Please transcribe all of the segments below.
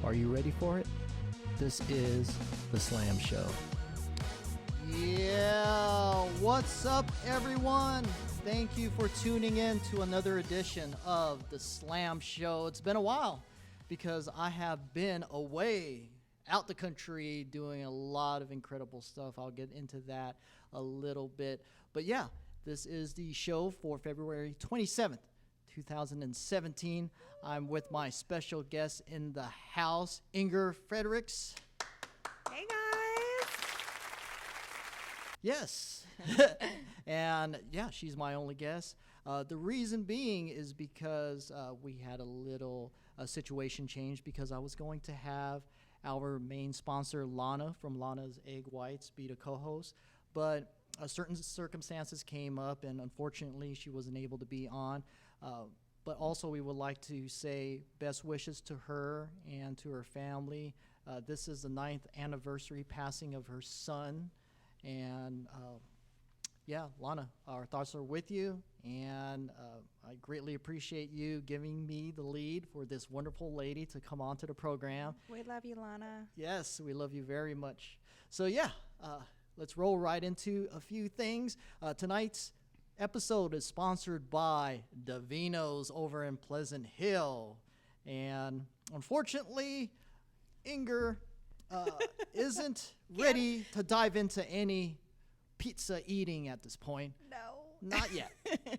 Are you ready for it? This is The Slam Show. Yeah, what's up, everyone? Thank you for tuning in to another edition of The Slam Show. It's been a while because I have been away out the country doing a lot of incredible stuff. I'll get into that a little bit. But yeah, this is the show for February 27th, 2017. I'm with my special guest in the house, Inger Fredricks. Hey guys. Yes. And yeah, she's my only guest. The reason being is because we had a little situation change because I was going to have our main sponsor, Lana, from Lana's Egg Whites, be the co-host. But certain circumstances came up, and unfortunately, she wasn't able to be on. But also, we would like to say best wishes to her and to her family. This is the 9th anniversary passing of her son. And yeah, Lana, our thoughts are with you. And I greatly appreciate you giving me the lead for this wonderful lady to come on to the program. We love you, Lana. Yes, we love you very much. So yeah, let's roll right into a few things. Tonight's episode is sponsored by Davino's over in Pleasant Hill. And unfortunately, Inger isn't ready to dive into any pizza eating at this point. No. Not yet.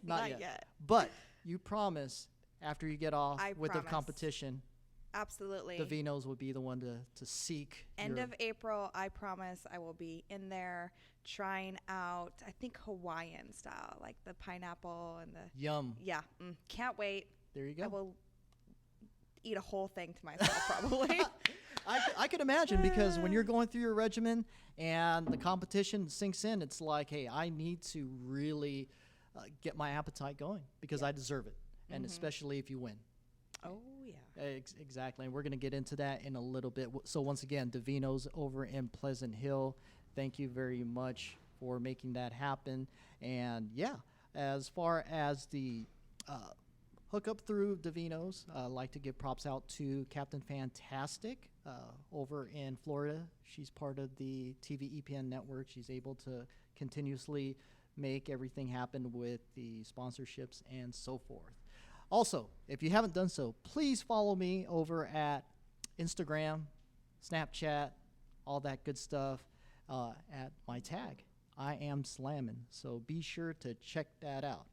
Not yet. But you promise after you get off I with promise. the competition, Absolutely. Davino's would be the one to seek. End of April, I promise I will be in there trying out, I think, Hawaiian style, like the pineapple and the... Yum. Yeah. Can't wait. There you go. I will eat a whole thing to myself, probably. I could imagine, because when you're going through your regimen and the competition sinks in, it's like, hey, I need to really get my appetite going because I deserve it, and especially if you win. Oh, yeah. Exactly, and we're going to get into that in a little bit. So once again, Davino's over in Pleasant Hill. Thank you very much for making that happen. And yeah, as far as the hook up through Davino's, I'd like to give props out to Captain Fantastic over in Florida. She's part of the TV EPN network. She's able to continuously make everything happen with the sponsorships and so forth. Also, if you haven't done so, please follow me over at Instagram, Snapchat, all that good stuff at my tag. I am Slammin', so be sure to check that out.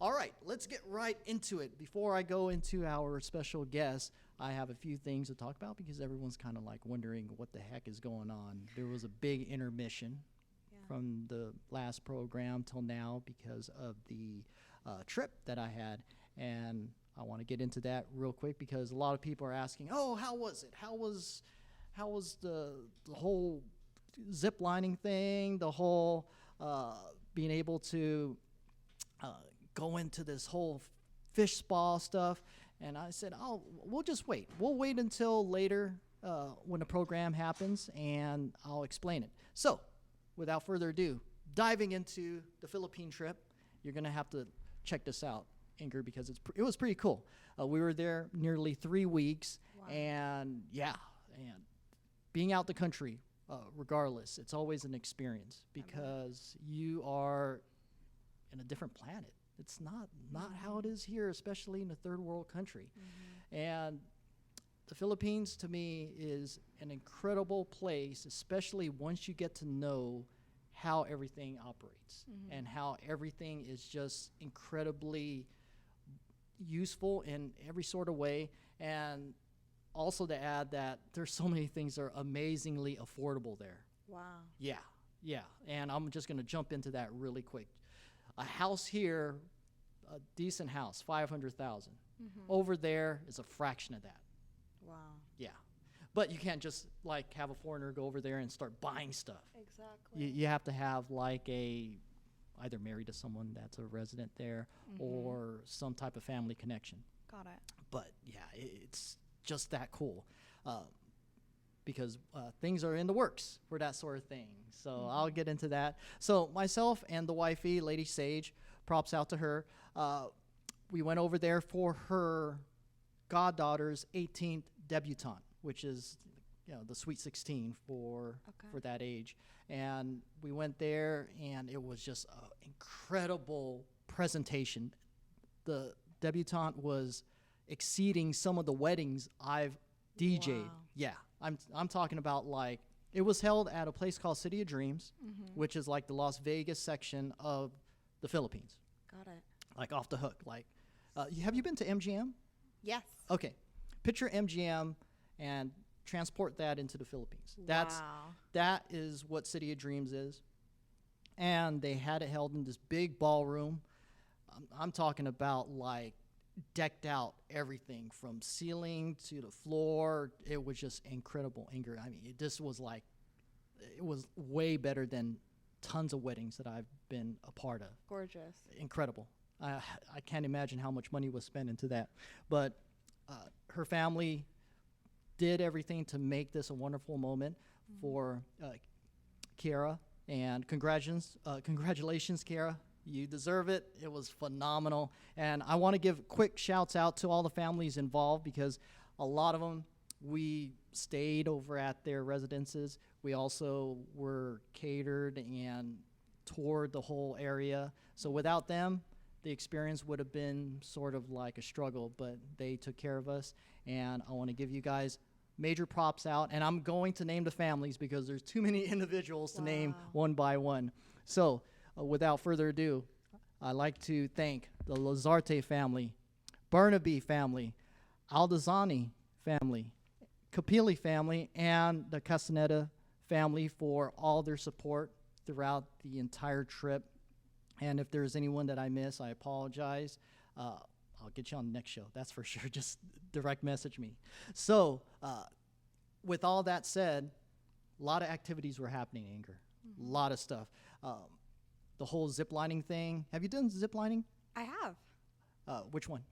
All right, let's get right into it. Before I go into our special guest, I have a few things to talk about because everyone's kind of like wondering what the heck is going on. There was a big intermission from the last program till now because of the trip that I had. And I want to get into that real quick because a lot of people are asking, oh, how was it? How was the whole zip lining thing, the whole being able to go into this whole fish spa stuff? And I said, oh, we'll just wait. We'll wait until later when the program happens, and I'll explain it. So, without further ado, diving into the Philippine trip, you're going to have to check this out, Inger, because it was pretty cool. We were there nearly 3 weeks, and yeah, and being out the country, regardless, it's always an experience because you are in a different planet. It's not how it is here, especially in a third world country. And the Philippines, to me, is an incredible place, especially once you get to know how everything operates and how everything is just incredibly useful in every sort of way. And also to add that there's so many things that are amazingly affordable there. Wow. Yeah. And I'm just going to jump into that really quick. A house here, a decent house, $500,000. Over there is a fraction of that. Wow. Yeah. But you can't just like have a foreigner go over there and start buying stuff. Exactly. You have to have like either married to someone that's a resident there or some type of family connection. Got it. But yeah, it's just that cool because things are in the works for that sort of thing. So I'll get into that. So myself and the wifey, Lady Sage, props out to her. We went over there for her goddaughter's 18th debutante. which is the Sweet 16 for Okay. that age. And we went there, and it was just an incredible presentation. The debutante was exceeding some of the weddings I've DJ'd. Wow. Yeah, I'm talking about, like, it was held at a place called City of Dreams, which is like the Las Vegas section of the Philippines, Got it. like off the hook. Like, have you been to MGM? Yes. Okay, picture MGM and transport that into the Philippines. Wow. That is what City of Dreams is. And they had it held in this big ballroom. I'm talking about, like, decked out everything from ceiling to the floor. It was just incredible, Ingrid. I mean, this was like, it was way better than tons of weddings that I've been a part of. Gorgeous. Incredible. I can't imagine how much money was spent into that. But her family did everything to make this a wonderful moment for Kiara. And congratulations, Kiara. You deserve it. It was phenomenal. And I want to give quick shouts out to all the families involved, because a lot of them, we stayed over at their residences. We also were catered and toured the whole area. So without them, the experience would have been sort of like a struggle, but they took care of us. And I want to give you guys major props out. And I'm going to name the families because there's too many individuals to name one by one. So without further ado, I'd like to thank the Lazarte family, Burnaby family, Aldazani family, Capili family, and the Castaneda family for all their support throughout the entire trip. And if there's anyone that I miss, I apologize. I'll get you on the next show, that's for sure. Just direct message me. So with all that said, a lot of activities were happening, Ingrid. A lot of stuff. The whole zip lining thing. Have you done zip lining? I have. Which one?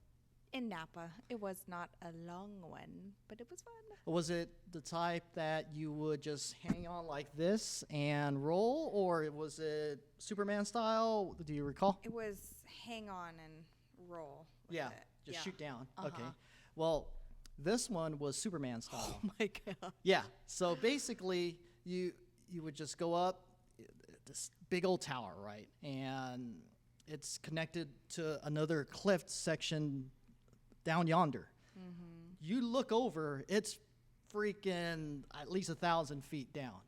In Napa. It was not a long one, but it was fun. Was it the type that you would just hang on like this and roll, or was it Superman style? Do you recall? It was hang on and roll. with Yeah, it. just Yeah. shoot down. Uh-huh. Okay. Well, this one was Superman style. Oh my God. Yeah. So basically, you would just go up this big old tower, right? And it's connected to another cliff section down yonder. You look over, it's freaking at least 1,000 feet down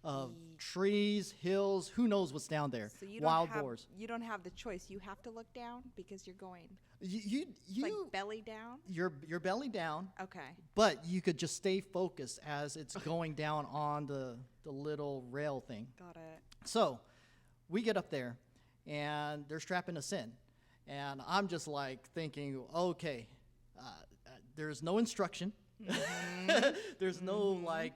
of trees, hills, who knows what's down there. So you Wild don't have, boars. You don't have the choice. You have to look down because you're going You like belly down. your belly down, Okay. but you could just stay focused as it's going down on the little rail thing. Got it. So we get up there, and they're strapping us in. And I'm just like thinking, okay, there's no instruction. There's no like,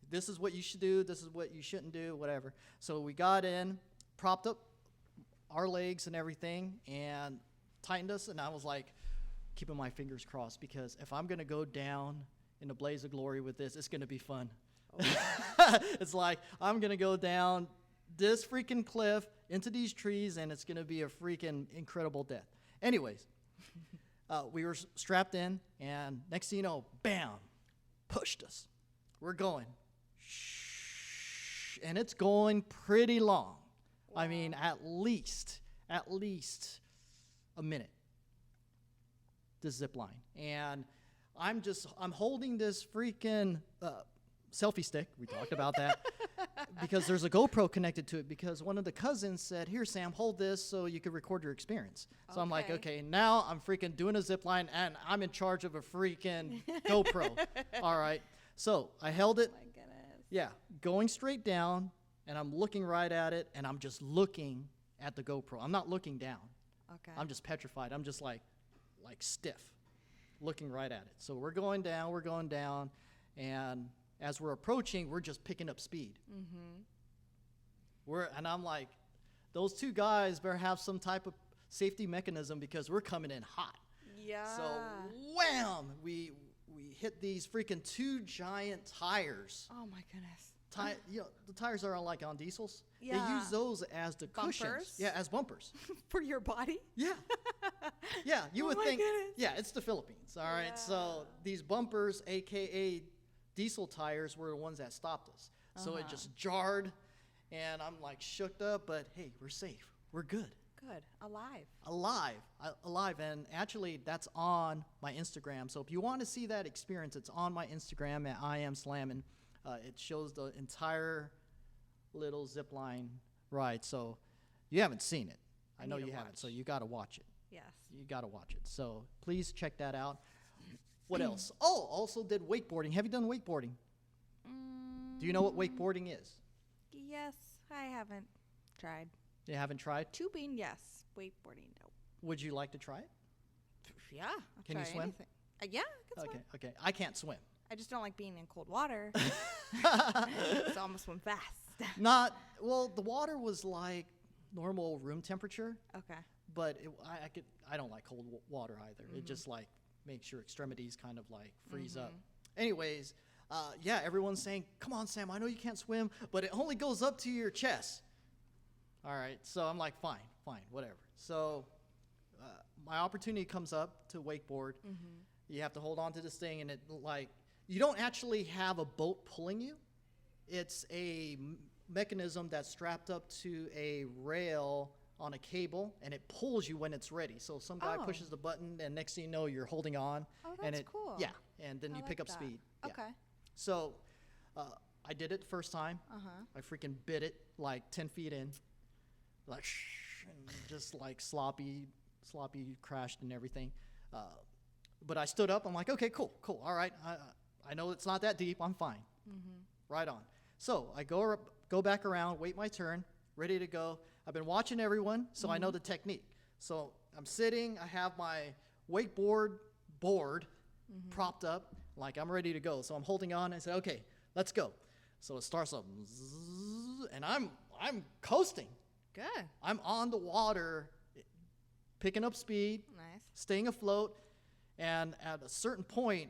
this is what you should do, this is what you shouldn't do, whatever. So we got in, propped up our legs and everything, and tightened us. And I was like, keeping my fingers crossed, because if I'm going to go down in a blaze of glory with this, it's going to be fun. It's like, I'm going to go down this freaking cliff into these trees, and it's going to be a freaking incredible death. Anyways, we were strapped in, and next thing you know, bam, pushed us. We're going. Shh, and it's going pretty long. I mean, at least a minute, this zip line. And I'm holding this freaking selfie stick. We talked about that. Because there's a GoPro connected to it, because one of the cousins said, here, Sam, hold this so you can record your experience. So I'm like, okay, now I'm freaking doing a zip line, and I'm in charge of a freaking GoPro. All right. So I held it. Oh my goodness. Yeah, going straight down, and I'm looking right at it, and I'm just looking at the GoPro. I'm not looking down. Okay. I'm just petrified. I'm just like stiff, looking right at it. So we're going down, and as we're approaching, we're just picking up speed. And I'm like, those two guys better have some type of safety mechanism, because we're coming in hot. Yeah. So wham, we hit these freaking two giant tires. Oh my goodness. The tires are like on diesels. Yeah. They use those as the cushions. Bumpers? Yeah, as bumpers. For your body? Yeah. Yeah, you Oh would my think. goodness. Yeah, it's the Philippines. All right. Yeah. So these bumpers, AKA diesel tires were the ones that stopped us. So it Uh-huh. just jarred, and I'm like shooked up, but hey, we're safe. We're good. Good. Alive. Alive. And actually, that's on my Instagram. So if you want to see that experience, it's on my Instagram at I Am Slammin'. It shows the entire little zip line ride. So you haven't seen it. I know need to you haven't. watch. So you got to watch it. Yes. You got to watch it. So please check that out. What else? Oh, also did wakeboarding. Have you done wakeboarding? Do you know what wakeboarding is? Yes, I haven't tried. You haven't tried? Tubing, yes. Wakeboarding, no. Would you like to try it? Yeah. I'll Can you try swim? anything. Yeah, I can Okay, swim. okay. I can't swim. I just don't like being in cold water. So I'm gonna swim fast. Not well. The water was like normal room temperature, Okay. but I don't like cold water either. It just like makes your extremities kind of like freeze up. Anyways, yeah, everyone's saying, "Come on, Sam. I know you can't swim, but it only goes up to your chest." All right, so I'm like, fine, whatever. So my opportunity comes up to wakeboard. You have to hold on to this thing, and it like you don't actually have a boat pulling you. It's a mechanism that's strapped up to a rail on a cable, and it pulls you when it's ready. So some guy Oh. pushes the button, and next thing you know, you're holding on. Oh, and that's it, cool. Yeah, and then I you like pick up that. speed. Yeah. Okay. So I did it the first time. Uh-huh. I freaking bit it like 10 feet in, like and just like sloppy crashed and everything. But I stood up. I'm like, okay, cool. All right. I know it's not that deep. I'm fine. Right on. So I go back around, wait my turn, ready to go. I've been watching everyone, so I know the technique. So I'm sitting. I have my wakeboard board propped up, like I'm ready to go. So I'm holding on and I say, okay, let's go. So it starts up, zzz, and I'm coasting. Good. I'm on the water, picking up speed, Nice. staying afloat, and at a certain point,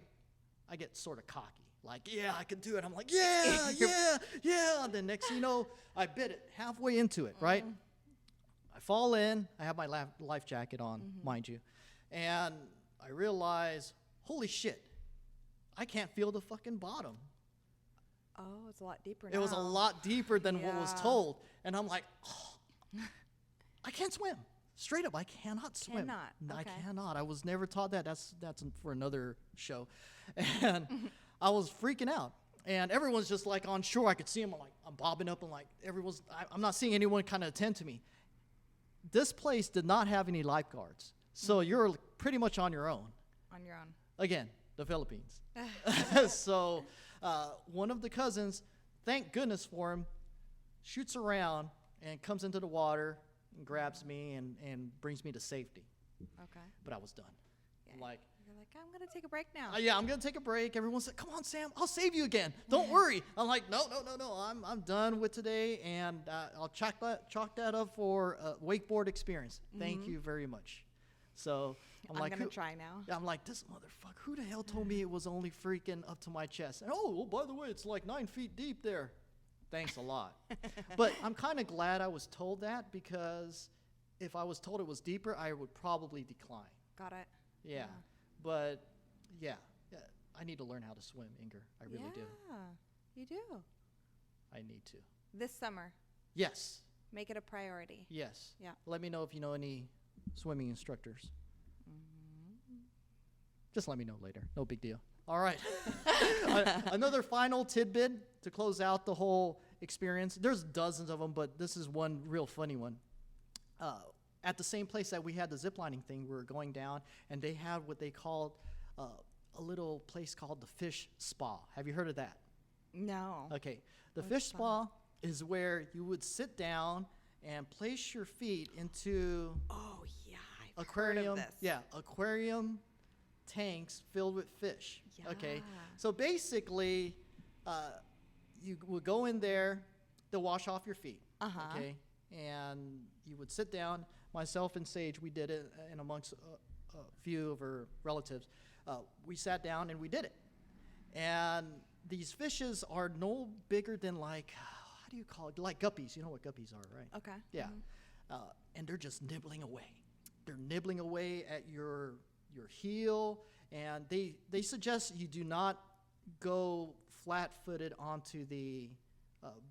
I get sort of cocky. Like, yeah, I can do it. I'm like, yeah. And then next thing you know, I bit it halfway into it, right? I fall in. I have my life jacket on, mind you. And I realize, holy shit, I can't feel the fucking bottom. Oh, it's a lot deeper now. It was a lot deeper than what was Yeah. told. And I'm like, oh, I can't swim. Straight up, I cannot swim. Cannot, I okay. cannot. I was never taught that. That's for another show. And I was freaking out. And everyone's just like on shore. I could see them. I'm bobbing up and like I'm not seeing anyone kind of attend to me. This place did not have any lifeguards. So you're pretty much on your own. On your own. Again, the Philippines. So one of the cousins, thank goodness for him, shoots around and comes into the water and grabs me and brings me to safety. Okay. But I was done. Yeah. I'm like, You're like, I'm gonna take a break now. yeah, I'm gonna take a break. Everyone said, "Come on, Sam, I'll save you again. Don't worry." I'm like, no. I'm done with today, and I'll chalk that up for a wakeboard experience. Thank you very much. So I'm like, gonna try now. Yeah, I'm like, this motherfucker. Who the hell told me it was only freaking up to my chest? And by the way, it's like 9 feet deep there. Thanks a lot. But I'm kind of glad I was told that, because if I was told it was deeper, I would probably decline. Got it. Yeah. But yeah, I need to learn how to swim, Inger. I really do. Yeah, you do. I need to. This summer, Yes. make it a priority. Yes. Yeah. Let me know if you know any swimming instructors. Just let me know later. No big deal. All right. Another final tidbit to close out the whole experience. There's dozens of them, but this is one real funny one. At the same place that we had the ziplining thing, we were going down, and they had what they called a little place called the fish spa. Have you heard of that? No. Okay. The What's fish that? spa is where you would sit down and place your feet into Oh yeah, I've aquarium. heard of this. Yeah, aquarium tanks filled with fish. Okay. Yeah. So basically, you would go in there, they'll wash off your feet. Uh-huh. Okay. And you would sit down. Myself and Sage, we did it, and amongst a few of her relatives, we sat down and we did it. And these fishes are no bigger than like, how do you call it? Like guppies. You know what guppies are, right? Okay. Yeah. And they're just nibbling away. They're nibbling away at your heel, and they suggest you do not go flat-footed onto the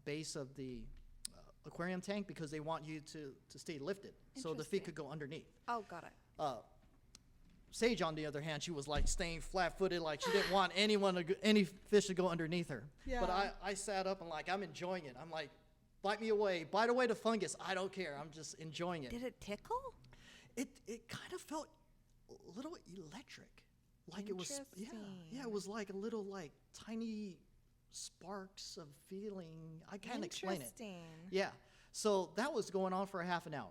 base of the aquarium tank because they want you to stay lifted so the feet could go underneath. Oh, got it. Sage, on the other hand, she was like staying flat-footed, like she didn't want any fish to go underneath her. Yeah. But I sat up and like, I'm enjoying it. I'm like, bite me away, bite away the fungus. I don't care. I'm just enjoying it. Did it tickle? It kind of felt a little electric, like it was. Yeah, it was like a little like tiny sparks of feeling. I can't explain it. Interesting. Yeah. So that was going on for a half an hour.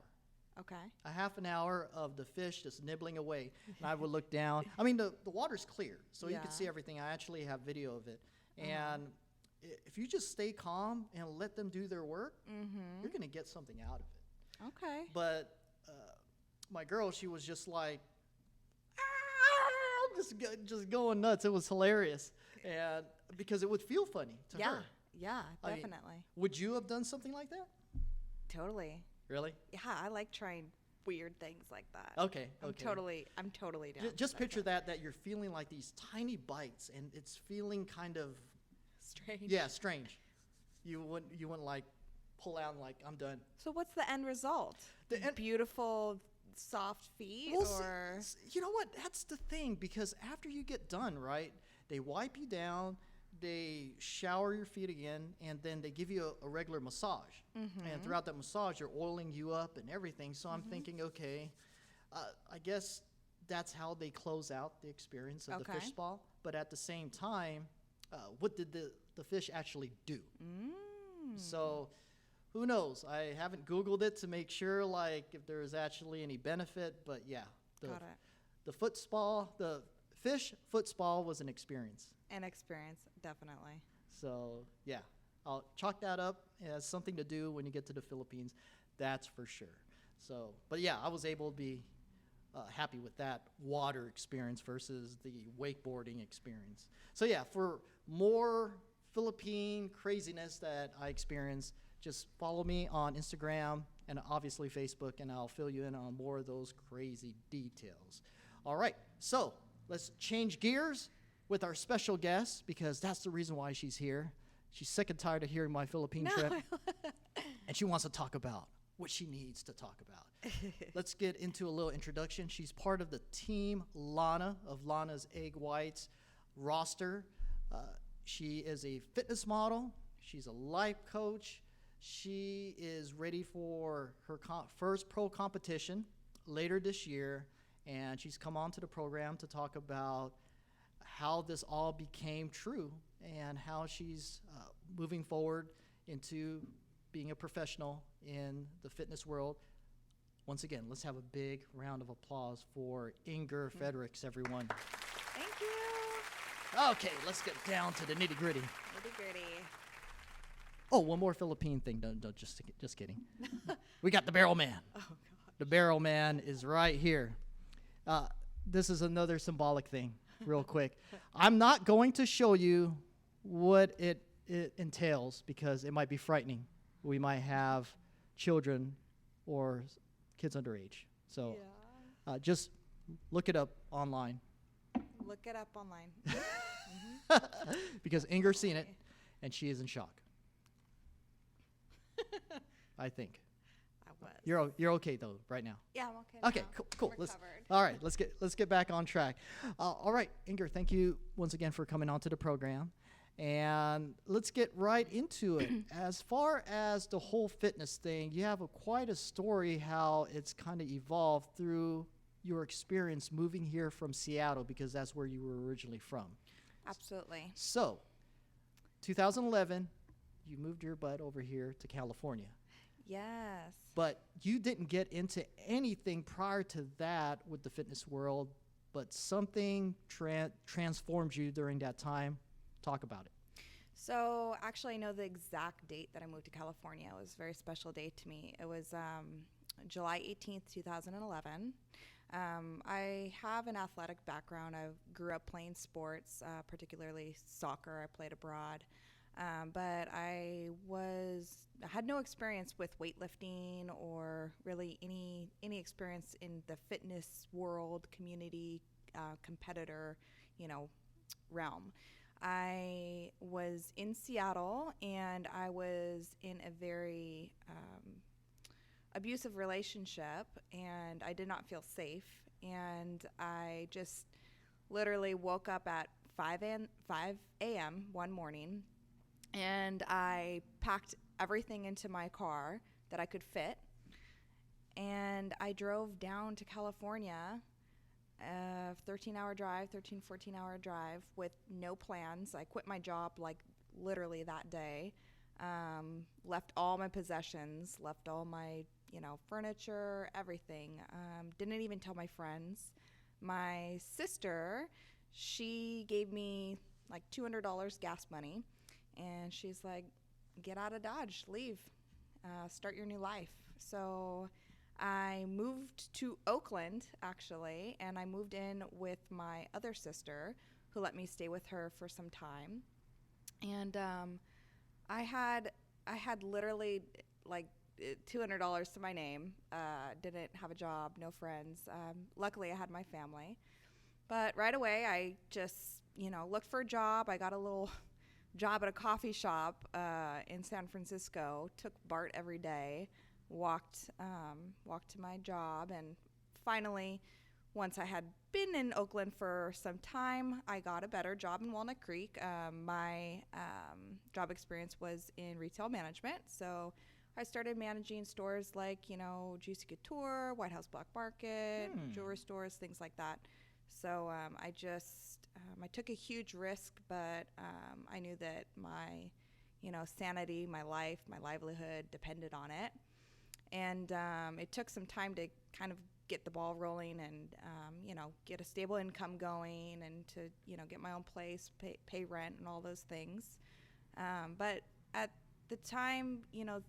Okay. A half an hour of the fish just nibbling away. And I would look down. I mean, the water's clear, so you can see everything. I actually have video of it. And if you just stay calm and let them do their work, you're going to get something out of it. Okay. But my girl, she was just like, just going nuts. It was hilarious. And because it would feel funny to her. Yeah, I mean, definitely. would you have done something like that? Totally. Really? Yeah, I like trying weird things like that. Okay. I'm totally down. Just picture that you're feeling like these tiny bites, and it's feeling kind of Strange. yeah, strange. You wouldn't like pull out and like, I'm done. So what's the end result? The end- Beautiful, soft feet, Well, or you know what? That's the thing, because after you get done, right, they wipe you down, they shower your feet again, and then they give you a regular massage. And throughout that massage, they're oiling you up and everything. So I'm thinking, okay, I guess that's how they close out the experience of the fish spa. But at the same time, what did the fish actually do? So who knows? I haven't Googled it to make sure, like, if there is actually any benefit. But yeah, got it. the foot spa, the fish foot spa was an experience. An experience, definitely. So yeah, I'll chalk that up as something to do when you get to the Philippines. That's for sure. So, but yeah, I was able to be happy with that water experience versus the wakeboarding experience. So yeah, for more Philippine craziness that I experienced, just follow me on Instagram and obviously Facebook, and I'll fill you in on more of those crazy details. All right, so let's change gears with our special guest, because that's the reason why she's here. She's sick and tired of hearing my Philippine trip, and she wants to talk about what she needs to talk about. Let's get into a little introduction. She's part of the team Lana of Lana's Egg Whites roster. She is a fitness model. She's a life coach. She is ready for her first pro competition later this year, and she's come on to the program to talk about how this all became true and how she's moving forward into being a professional in the fitness world. Once again, let's have a big round of applause for Inger Fredricks, everyone. Thank you. Okay, let's get down to the nitty-gritty. Nitty-gritty. Oh, one more Philippine thing. No, just kidding. We got the Barrel Man. Oh, God. The Barrel Man is right here. This is another symbolic thing, real quick. I'm not going to show you what it entails because it might be frightening. We might have children or kids underage. So just look it up online. Look it up online. Because Inger's seen it, and she is in shock. I think. I was. You're okay though right now. Yeah, I'm okay now. Okay, cool. We're Let's, covered. all right, let's get back on track. All right, Inger, thank you once again for coming onto the program, and let's get right into it. As far as the whole fitness thing, you have quite a story how it's kind of evolved through your experience moving here from Seattle, because that's where you were originally from. Absolutely. So, 2011, you moved your butt over here to California. Yes. But you didn't get into anything prior to that with the fitness world, but something transformed you during that time. Talk about it. So actually, I know the exact date that I moved to California. It was a very special day to me. It was July 18th, 2011. I have an athletic background. I grew up playing sports, particularly soccer. I played abroad. But I had no experience with weightlifting or really any experience in the fitness world, community, competitor, realm. I was in Seattle, and I was in a very abusive relationship, and I did not feel safe. And I just literally woke up at 5 a.m. one morning, and I packed everything into my car that I could fit, and I drove down to California, a 14-hour drive with no plans. I quit my job like literally that day, left all my possessions, left all my, furniture, everything. Didn't even tell my friends. My sister, she gave me like $200 gas money, and she's like, get out of Dodge, leave, start your new life. So I moved to Oakland, actually, and I moved in with my other sister, who let me stay with her for some time. And I had literally like $200 to my name. Didn't have a job, no friends. Luckily, I had my family. But right away, I just, looked for a job. I got a little job at a coffee shop in San Francisco. Took BART every day. Walked to my job, and finally, once I had been in Oakland for some time, I got a better job in Walnut Creek. My job experience was in retail management, so I started managing stores like, Juicy Couture, White House Black Market, jewelry stores, things like that. So I took a huge risk, but I knew that my, sanity, my life, my livelihood depended on it. And it took some time to kind of get the ball rolling and, get a stable income going and to, get my own place, pay rent and all those things. But at the time,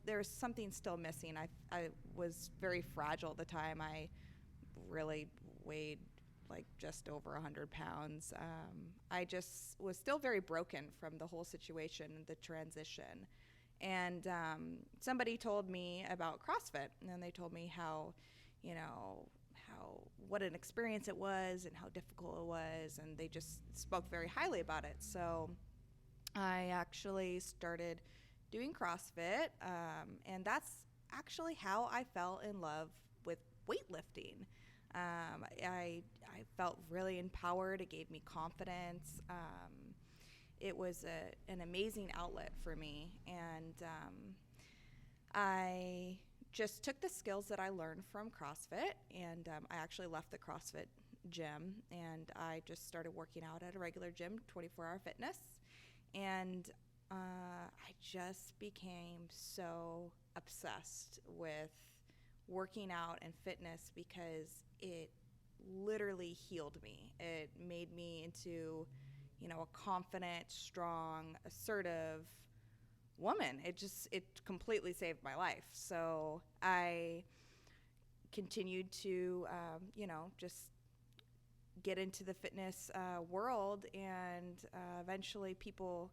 there was something still missing. I was very fragile at the time. I really weighed like just over 100 pounds. I just was still very broken from the whole situation, the transition. And somebody told me about CrossFit, and they told me how what an experience it was and how difficult it was, and they just spoke very highly about it. So I actually started doing CrossFit, and that's actually how I fell in love with weightlifting. I felt really empowered. It gave me confidence. It was an amazing outlet for me, and I just took the skills that I learned from CrossFit, and I actually left the CrossFit gym, and I just started working out at a regular gym, 24-hour fitness, and I just became so obsessed with working out and fitness because it literally healed me. It made me into a confident, strong, assertive woman. It completely saved my life. So I continued to, just get into the fitness world, and eventually people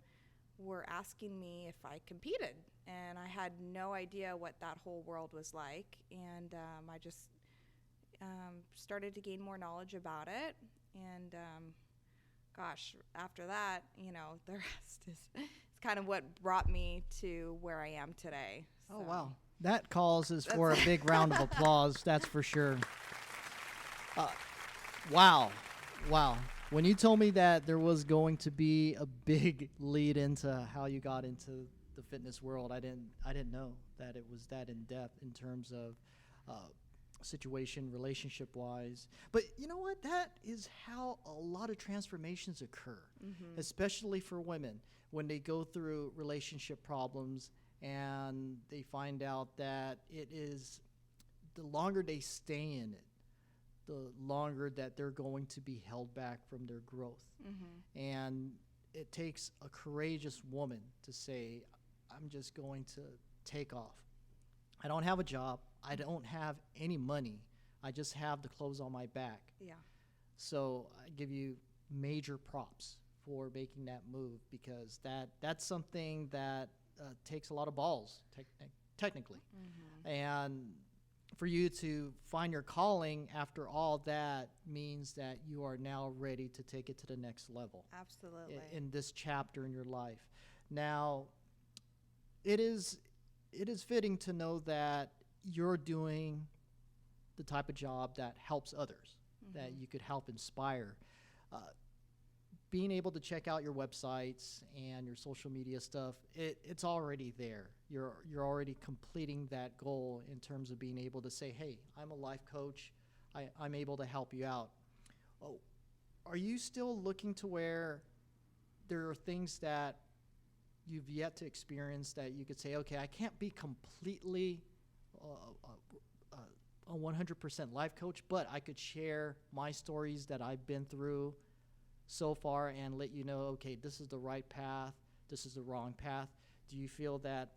were asking me if I competed, and I had no idea what that whole world was like, and I just started to gain more knowledge about it, and gosh, after that, the rest is kind of what brought me to where I am today. Oh, So, wow. That calls for a big round of applause, that's for sure. Wow. When you told me that there was going to be a big lead into how you got into the fitness world, I didn't know that it was that in depth in terms of situation, relationship-wise. But you know what? That is how a lot of transformations occur, especially for women when they go through relationship problems and they find out that it is the longer they stay in it, the longer that they're going to be held back from their growth. And it takes a courageous woman to say, I'm just going to take off. I don't have a job. I don't have any money. I just have the clothes on my back. Yeah. So I give you major props for making that move, because that's something that takes a lot of balls, technically. And for you to find your calling after all that means that you are now ready to take it to the next level Absolutely. in this chapter in your life. Now, it is fitting to know that you're doing the type of job that helps others, that you could help inspire. Uh, Being able to check out your websites and your social media stuff, it's already there. You're already completing that goal in terms of being able to say, hey, I'm a life coach. I'm able to help you out. Oh, are you still looking to where there are things that you've yet to experience that you could say, okay, I can't be completely a 100% life coach, but I could share my stories that I've been through so far and let you know, okay, this is the right path, this is the wrong path? Do you feel that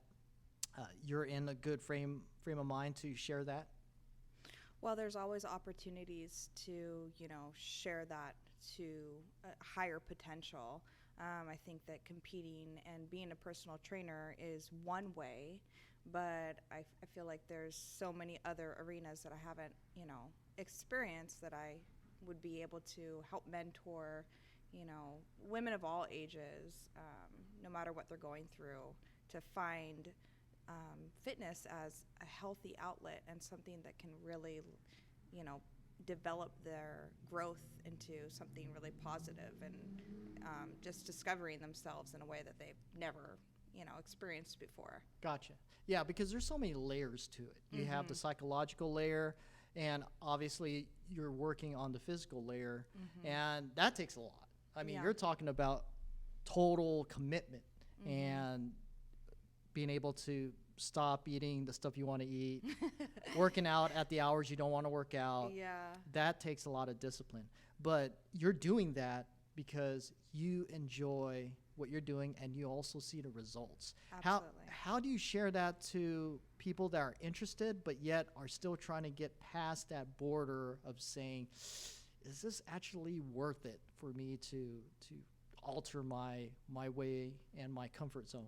you're in a good frame of mind to share that? Well, there's always opportunities to, share that to a higher potential. I think that competing and being a personal trainer is one way, but I feel like there's so many other arenas that I haven't, experienced that I would be able to help mentor, women of all ages, no matter what they're going through, to find fitness as a healthy outlet and something that can really, develop their growth into something really positive and just discovering themselves in a way that they've never, experienced before. Gotcha. Yeah, because there's so many layers to it. You have the psychological layer, and obviously you're working on the physical layer, and that takes a lot. I mean, you're talking about total commitment and being able to stop eating the stuff you want to eat, working out at the hours you don't want to work out. Yeah. That takes a lot of discipline. But you're doing that because you enjoy what you're doing and you also see the results. Absolutely. How do you share that to people that are interested but yet are still trying to get past that border of saying, is this actually worth it for me to alter my way and my comfort zone?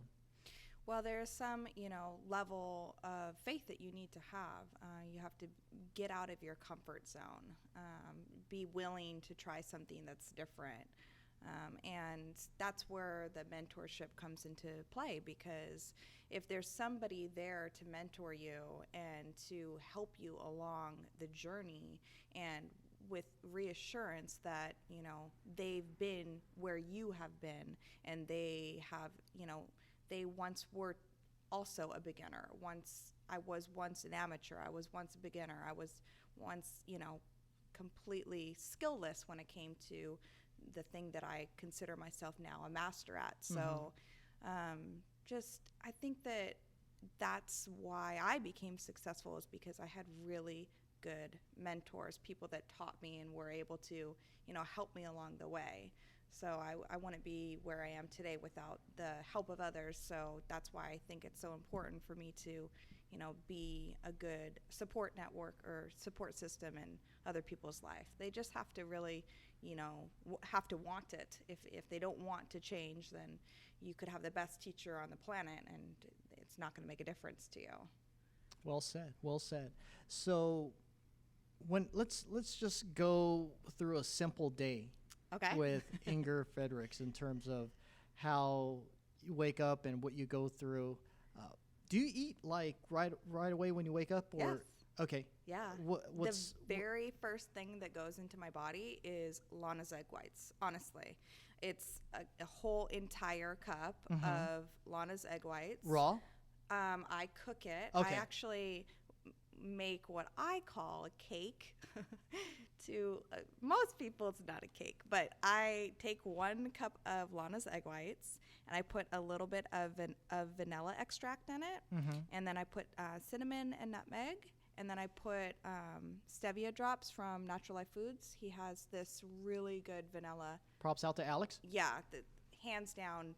Well, there's some, level of faith that you need to have. You have to get out of your comfort zone, be willing to try something that's different. And that's where the mentorship comes into play, because if there's somebody there to mentor you and to help you along the journey, and with reassurance that, they've been where you have been, and they have, they once were also a beginner. I was once an amateur. I was once a beginner. I was once, completely skillless when it came to the thing that I consider myself now a master at. So I think that that's why I became successful, is because I had really good mentors, people that taught me and were able to, help me along the way. So I wouldn't be where I am today without the help of others. So that's why I think it's so important for me to, be a good support network or support system in other people's life. They just have to really, have to want it. If they don't want to change, then you could have the best teacher on the planet and it's not going to make a difference to you. Well said. Well said. So let's just go through a simple day. Okay. With Inger Fredricks in terms of how you wake up and what you go through. Do you eat like right away when you wake up? Or? Yes. Okay. Yeah. What's the very first thing that goes into my body is Lana's egg whites. Honestly, it's a whole entire cup of Lana's egg whites. Raw? I cook it. Okay. I actually make what I call a cake. To most people, it's not a cake, but I take 1 cup of Lana's egg whites and I put a little bit of vanilla extract in it, and then I put cinnamon and nutmeg, and then I put stevia drops from Natural Life Foods. He has this really good vanilla. Props out to Alex. Yeah, hands down,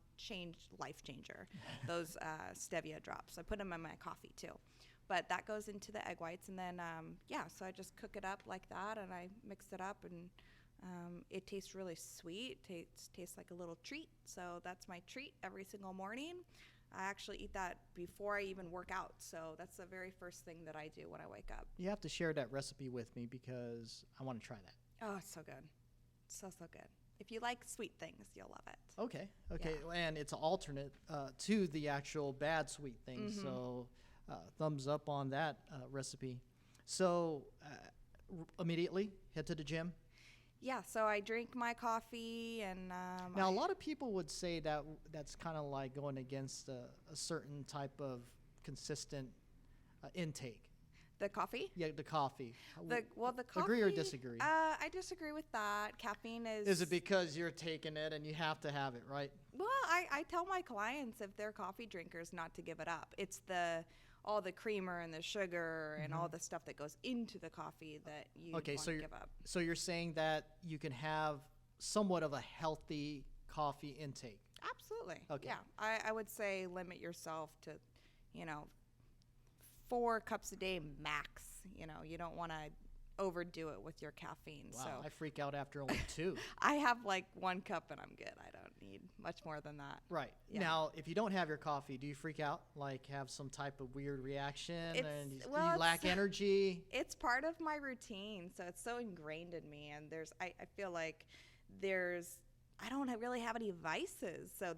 life changer. Those stevia drops. I put them in my coffee too. But that goes into the egg whites, and then, so I just cook it up like that, and I mix it up, and It tastes really sweet. Tastes like a little treat. So that's my treat every single morning. I actually eat that before I even work out. So that's the very first thing that I do when I wake up. You have to share that recipe with me because I want to try that. Oh, it's so good. So good. If you like sweet things, you'll love it. Okay. And it's an alternate to the actual bad sweet things. Mm-hmm. So thumbs up on that recipe. So immediately head to the gym. Yeah, so I drink my coffee and Now, a lot of people would say that that's kind of like going against a certain type of consistent intake. the coffee. Yeah, the coffee. The coffee. Agree or disagree? I disagree with that. Caffeine is. Is it because you're taking it and you have to have it, right? Well, I tell my clients if they're coffee drinkers not to give it up. It's all the creamer and the sugar and all the stuff that goes into the coffee that you want to give up. So you're saying that you can have somewhat of a healthy coffee intake. Absolutely. Okay. Yeah. I would say limit yourself to, 4 cups a day max. You don't want to overdo it with your caffeine. Wow, So I freak out after only 2. I have like 1 cup and I'm good. I don't need much more than that. Right. Yeah. Now, if you don't have your coffee, do you freak out? Like have some type of weird reaction? It's- And do well, you lack it's- energy? It's part of my routine, so it's so ingrained in me. And I feel like I don't really have any vices. So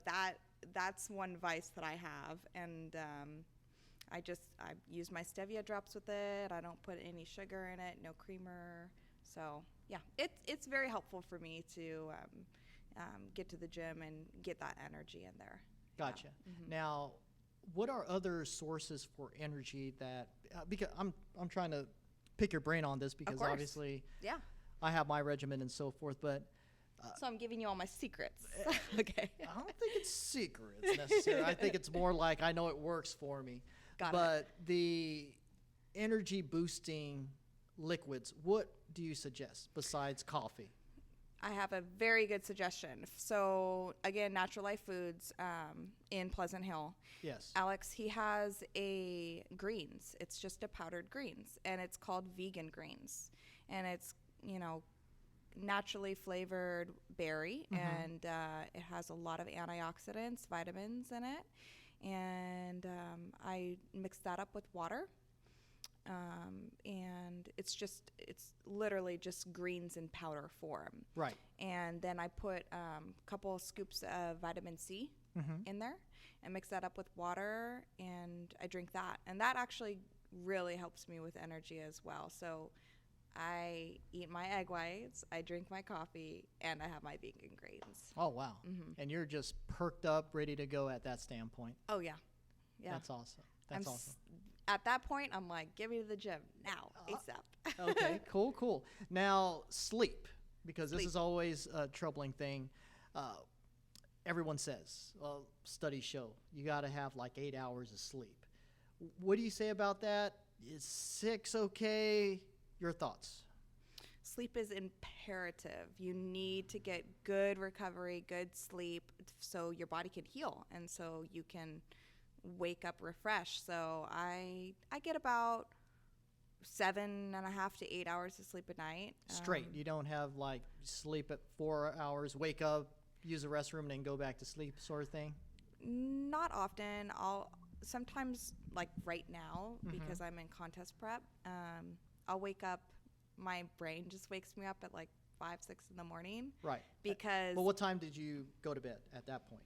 that's one vice that I have. And I use my stevia drops with it. I don't put any sugar in it, no creamer. So yeah, it's very helpful for me to get to the gym and get that energy in there. Gotcha. Yeah. Mhm. Now, what are other sources for energy that because I'm trying to pick your brain on this because course. obviously Yeah. I have my regimen and so forth, but So I'm giving you all my secrets. Okay. I don't think it's secrets necessarily. I think it's more like I know it works for me. Got it. But the energy boosting liquids, what do you suggest besides coffee? I have a very good suggestion. So again, Natural Life Foods in Pleasant Hill. Yes. Alex, he has a greens. It's just a powdered greens, and it's called vegan greens, and it's naturally flavored berry, and it has a lot of antioxidants, vitamins in it, and I mix that up with water. And it's literally just greens in powder form. Right. And then I put a couple of scoops of vitamin C in there and mix that up with water, and I drink that. And that actually really helps me with energy as well. So I eat my egg whites, I drink my coffee, and I have my vegan greens. Oh, wow. And you're just perked up, ready to go at that standpoint. Oh, yeah. Yeah. That's awesome. That's awesome. At that point, I'm like, get me to the gym now, ASAP. Okay, cool. Now, sleep, because this Sleep. is always a troubling thing. Everyone says, well, studies show, you got to have like 8 hours of sleep. What do you say about that? Is 6 okay? Your thoughts? Sleep is imperative. You need to get good recovery, good sleep, so your body can heal and so you can wake up refreshed. So I get about 7.5 to 8 hours of sleep a night. Straight. You don't have like sleep at 4 hours, wake up, use the restroom, and then go back to sleep sort of thing? Not often. I'll sometimes, like right now, because I'm in contest prep, I'll wake up, my brain just wakes me up at like 5, 6 in the morning. Right. Because But what time did you go to bed at that point?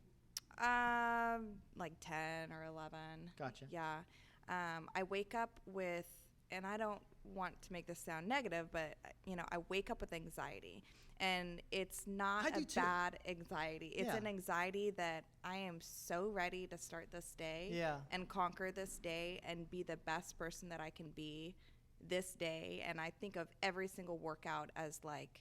like 10 or 11. Gotcha. Yeah. I wake up with, and I don't want to make this sound negative, but I wake up with anxiety, and it's not I do a too. bad anxiety. It's Yeah. an anxiety that I am so ready to start this day Yeah. and conquer this day and be the best person that I can be this day. And I think of every single workout as like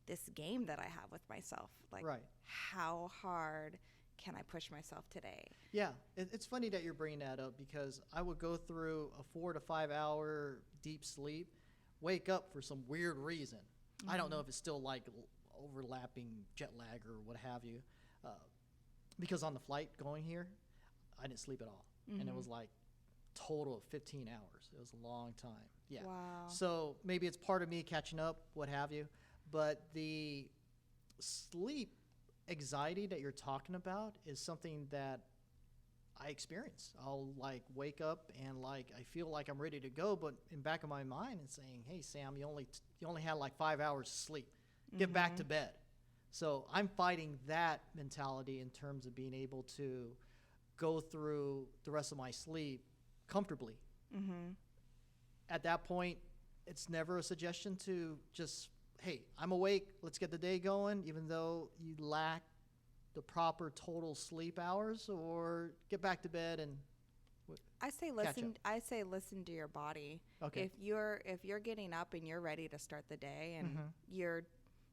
this game that I have with myself. Like, Right. how hard can I push myself today? Yeah, it's funny that you're bringing that up because I would go through a 4 to 5 hour deep sleep, wake up for some weird reason. I don't know if it's still like overlapping jet lag or what have you, because on the flight going here, I didn't sleep at all, and it was like total of 15 hours. It was a long time. Yeah. Wow. So maybe it's part of me catching up, what have you. But the sleep anxiety that you're talking about is something that I experience. I'll like wake up and like I feel like I'm ready to go, but in back of my mind it's saying, "Hey Sam, you only had like 5 hours of sleep. Get back to bed." So I'm fighting that mentality in terms of being able to go through the rest of my sleep comfortably. At that point, it's never a suggestion to just, hey, I'm awake, let's get the day going, even though you lack the proper total sleep hours, or get back to bed and I say catch up. listen to your body. Okay. If you're getting up and you're ready to start the day and you're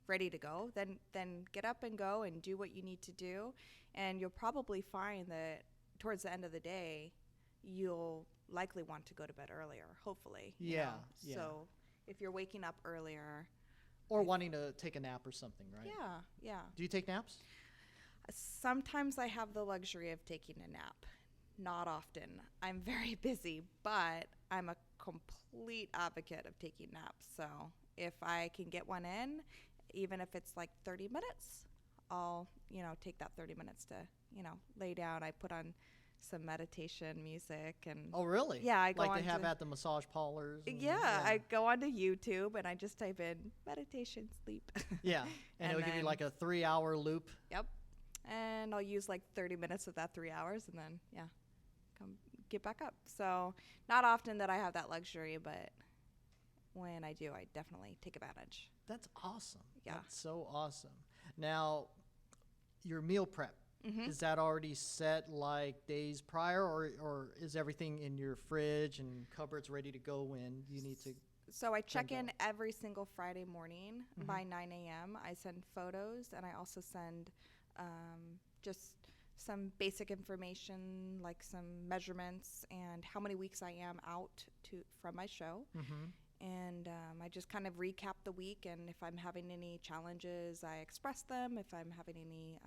ready to go, then get up and go and do what you need to do, and you'll probably find that towards the end of the day you'll likely want to go to bed earlier, hopefully. You Yeah, know? yeah. So if you're waking up earlier, Or wanting to take a nap or something, right? yeah. Do you take naps? Sometimes I have the luxury of taking a nap. Not often. I'm very busy, but I'm a complete advocate of taking naps. So if I can get one in, even if it's like 30 minutes, I'll, take that 30 minutes to, lay down. I put on some meditation music and Oh, really? Yeah, I go like on they have to- at the massage parlors. And, yeah, I go onto YouTube and I just type in meditation sleep. Yeah, and it'll give you then- like a 3-hour loop. Yep. And I'll use like 30 minutes of that 3 hours and then, come get back up. So not often that I have that luxury, but when I do, I definitely take advantage. That's awesome. Yeah. That's so awesome. Now, your meal prep, Mm-hmm. is that already set like days prior, or is everything in your fridge and cupboards ready to go when you need to? So I check go. in every single Friday morning by 9 a.m. I send photos and I also send just some basic information like some measurements and how many weeks I am out from my show. And I just kind of recap the week, and if I'm having any challenges, I express them. If I'm having any,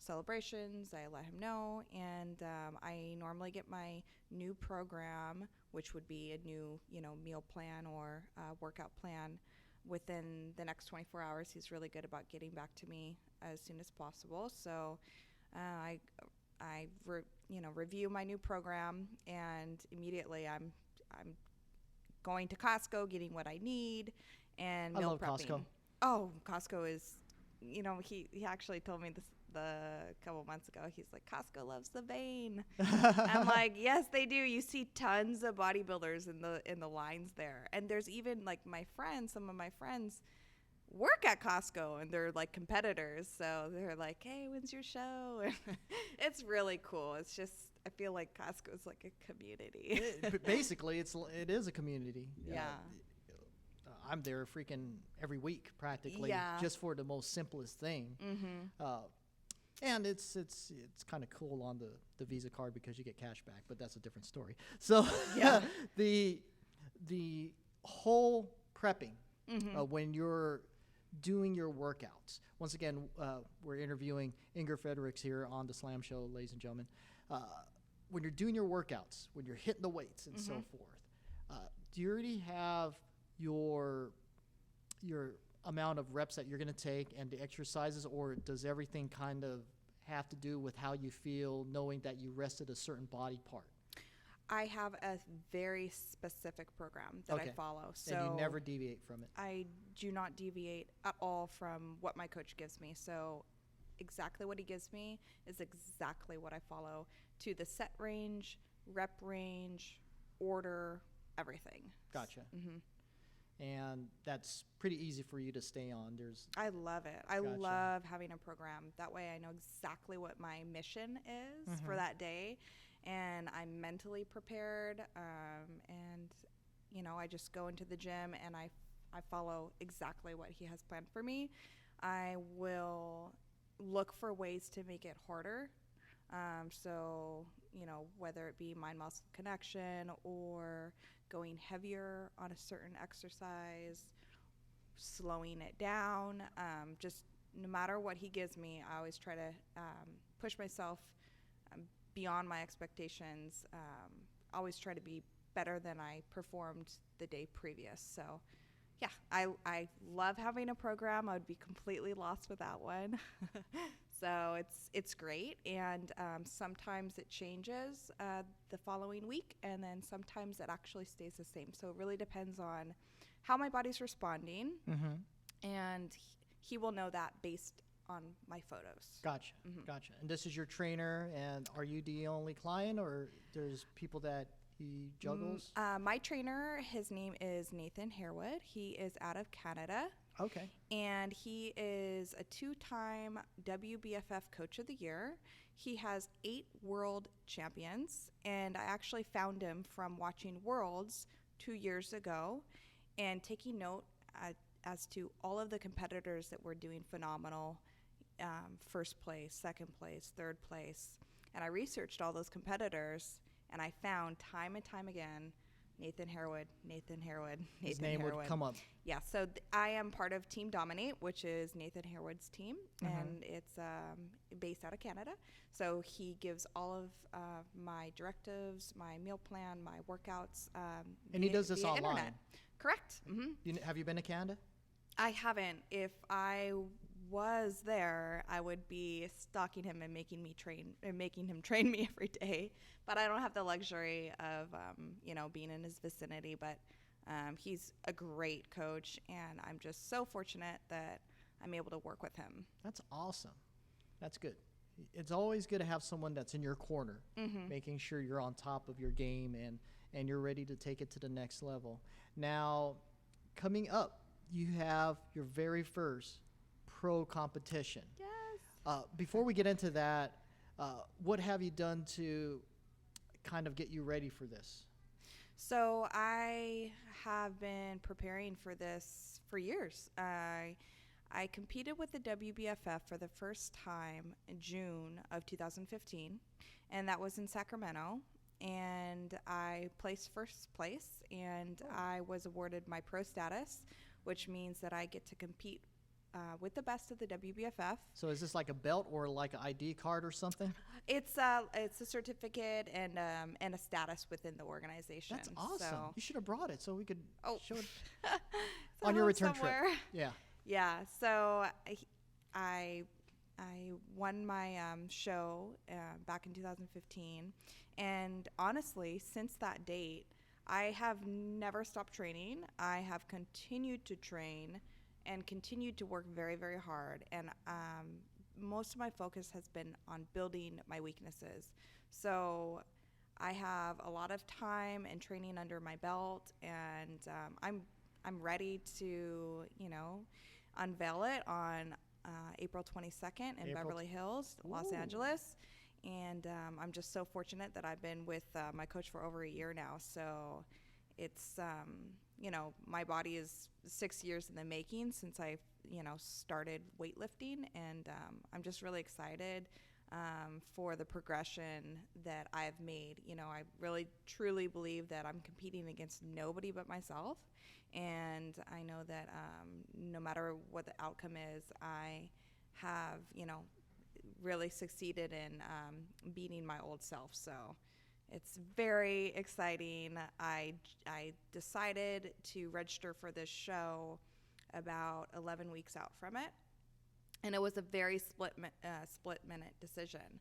celebrations, I let him know. And I normally get my new program, which would be a new, meal plan or workout plan within the next 24 hours. He's really good about getting back to me as soon as possible. So I review my new program, and immediately I'm going to Costco, getting what I need, and I meal love prepping. Costco. Oh, Costco is, he actually told me this a couple months ago. He's like, Costco loves the vein. I'm like, yes, they do. You see tons of bodybuilders in the lines there, and there's even like some of my friends work at Costco, and they're like competitors. So they're like, hey, when's your show? It's really cool. It's just, I feel like Costco is like a community. Basically, it is a community. Yeah. I'm there freaking every week practically, Yeah. just for the most simplest thing. And it's kind of cool on the Visa card because you get cash back, but that's a different story. So Yeah. the whole prepping when you're doing your workouts. Once again, we're interviewing Inger Fredricks here on the Slam Show, ladies and gentlemen. When you're doing your workouts, when you're hitting the weights and so forth, do you already have your amount of reps that you're going to take and the exercises, or does everything kind of have to do with how you feel, knowing that you rested a certain body part? I have a very specific program that I follow. So and you never deviate from it. I do not deviate at all from what my coach gives me. So exactly what he gives me is exactly what I follow, to the set range, rep range, order, everything. Gotcha. And that's pretty easy for you to stay on. I love it. I Gotcha. love having a program. That way I know exactly what my mission is for that day, and I'm mentally prepared. And, I just go into the gym and I follow exactly what he has planned for me. I will look for ways to make it harder. So, whether it be mind-muscle connection or going heavier on a certain exercise, slowing it down, just no matter what he gives me, I always try to push myself beyond my expectations. Always try to be better than I performed the day previous. So Yeah, I love having a program. I would be completely lost without one. So it's great, and sometimes it changes the following week, and then sometimes it actually stays the same. So it really depends on how my body's responding, and he will know that based on my photos. Gotcha. Gotcha. And this is your trainer, and are you the only client, or there's people that he juggles? My trainer, his name is Nathan Harewood. He is out of Canada. Okay. And he is a 2-time WBFF Coach of the Year. He has 8 world champions, and I actually found him from watching Worlds 2 years ago and taking note as to all of the competitors that were doing phenomenal, first place, second place, third place. And I researched all those competitors, and I found time and time again, Nathan Harewood, Nathan Harewood, Nathan His name Harewood. would come up. Yeah, so I am part of Team Dominate, which is Nathan Harewood's team, and it's based out of Canada. So he gives all of my directives, my meal plan, my workouts. And he does this via online? Internet. Correct. Have you been to Canada? I haven't. If I was there, I would be stalking him and making him train me every day. But I don't have the luxury of, being in his vicinity. But he's a great coach, and I'm just so fortunate that I'm able to work with him. That's awesome. That's good. It's always good to have someone that's in your corner, making sure you're on top of your game and you're ready to take it to the next level. Now, coming up, you have your very first pro competition. Yes. Before we get into that, what have you done to kind of get you ready for this? So I have been preparing for this for years. I competed with the WBFF for the first time in June of 2015, and that was in Sacramento. And I placed first place, and I was awarded my pro status, which means that I get to compete with the best of the WBFF. So is this like a belt or like an ID card or something? It's a certificate and a status within the organization. That's awesome. So, You should have brought it so we could show it it's on at your home return somewhere. trip. Yeah. Yeah. So I won my show back in 2015, and honestly, since that date, I have never stopped training. I have continued to train and continued to work very, very hard. And most of my focus has been on building my weaknesses. So I have a lot of time and training under my belt, and I'm ready to, unveil it on April 22nd in Beverly Hills, Los Angeles. And I'm just so fortunate that I've been with my coach for over a year now. So it's, my body is 6 years in the making since I, started weightlifting. And I'm just really excited for the progression that I've made. I really, truly believe that I'm competing against nobody but myself. And I know that no matter what the outcome is, I have, really succeeded in beating my old self. So it's very exciting. I decided to register for this show about 11 weeks out from it. And it was a very split-minute decision.